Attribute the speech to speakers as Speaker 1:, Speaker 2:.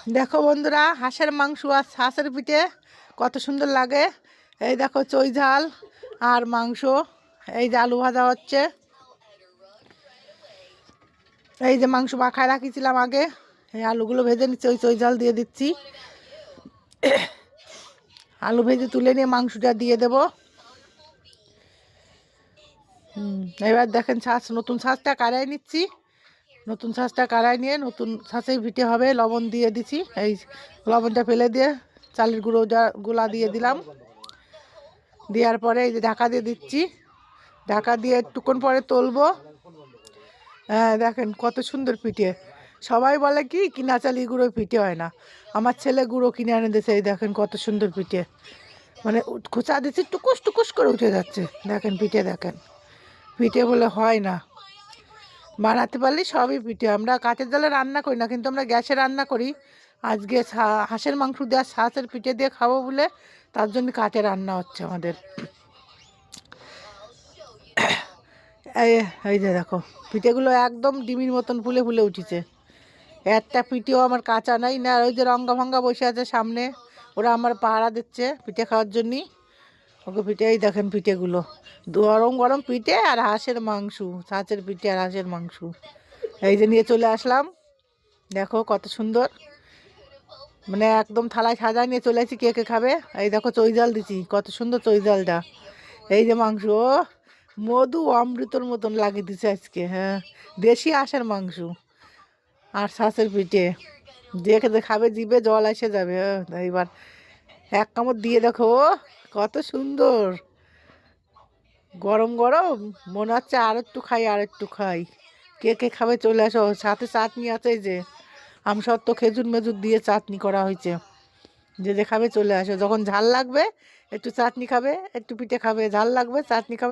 Speaker 1: দেখো বন্ধুরা, হাঁসের মাংস আর হাঁসের পিঠে কত সুন্দর লাগে। এই দেখো চই ঝাল আর মাংস। এই যে আলু ভাজা হচ্ছে। এই যে মাংস মাখায় রাখিছিলাম আগে, এই আলুগুলো ভেজে নিচ্ছি, ওই চই ঝাল দিয়ে দিচ্ছি। আলু ভেজে তুলে নিয়ে মাংসটা দিয়ে দেব। এবার দেখেন ছাঁচ, নতুন ছাঁচটা কাড়াই নিচ্ছি। নতুন ছাঁচটা কাড়াই নিয়ে নতুন ছাঁচেই পিঠে হবে। লবণ দিয়ে দিছি, এই লবণটা ফেলে দিয়ে চালের গুঁড়া দিয়ে দিলাম। দেওয়ার পরে এই যে ঢাকা দিয়ে দিচ্ছি। ঢাকা দিয়ে একটুক্ষণ পরে তুলবো। হ্যাঁ দেখেন কত সুন্দর পিঠে। সবাই বলে কি কিনা চালি গুঁড়ো পিঠে হয় না, আমার ছেলে গুঁড়ো কিনে এনে দিয়েছে। এই দেখেন কত সুন্দর পিঠে, মানে খোঁচা দিচ্ছি টুকুস টুকুস করে উঠে যাচ্ছে। দেখেন পিঠে, দেখেন পিঠে বলে হয় না, বানাতে পারলে সবই পিঠে। আমরা কাঠের জালে রান্না করি না, কিন্তু আমরা গ্যাসে রান্না করি। আজকে হাঁসের মাংস দেওয়া হাঁসের পিঠে দিয়ে খাবো বলে তার জন্য কাঠে রান্না হচ্ছে আমাদের। এই যে দেখো পিঠেগুলো একদম ডিমির মতন ফুলে ফুলে উঠেছে। একটা পিঠেও আমার কাঁচা নাই না। ওই যে রঙ্গা ভঙ্গা বসে আছে সামনে, ওরা আমার পাহারা দিচ্ছে পিঠে খাওয়ার জন্যই। ওকে পিঠে, এই দেখেন পিঠেগুলো গরম গরম পিঠে আর হাঁসের মাংস, ছাঁচের পিঠে আর হাঁসের মাংস। এই যে নিয়ে চলে আসলাম, দেখো কত সুন্দর, মানে একদম থালায় সাজায় নিয়ে চলে আসি। কে কে খাবে? এই দেখো চই জাল দিছি, কত সুন্দর চই জালটা। এই যে মাংস, মধু অমৃতর মতন লাগিয়ে দিছে আজকে। হ্যাঁ, দেশি হাঁসের মাংস আর ছাঁচের পিঠে, দেখে যে খাবে জিভে জল এসে যাবে। এইবার এক কামড় দিয়ে দেখো কত সুন্দর, গরম গরম মনে হচ্ছে আর একটু খাই, আর একটু খাই। কে কে খাবে চলে আসো। সাথে চাটনি আছে, এই যে আমসত্ত্ব খেজুর মেজুর দিয়ে চাটনি করা হয়েছে। যে যে খাবে চলে আসো। যখন ঝাল লাগবে একটু চাটনি খাবে, একটু পিঠে খাবে, ঝাল লাগবে চাটনি খাবে।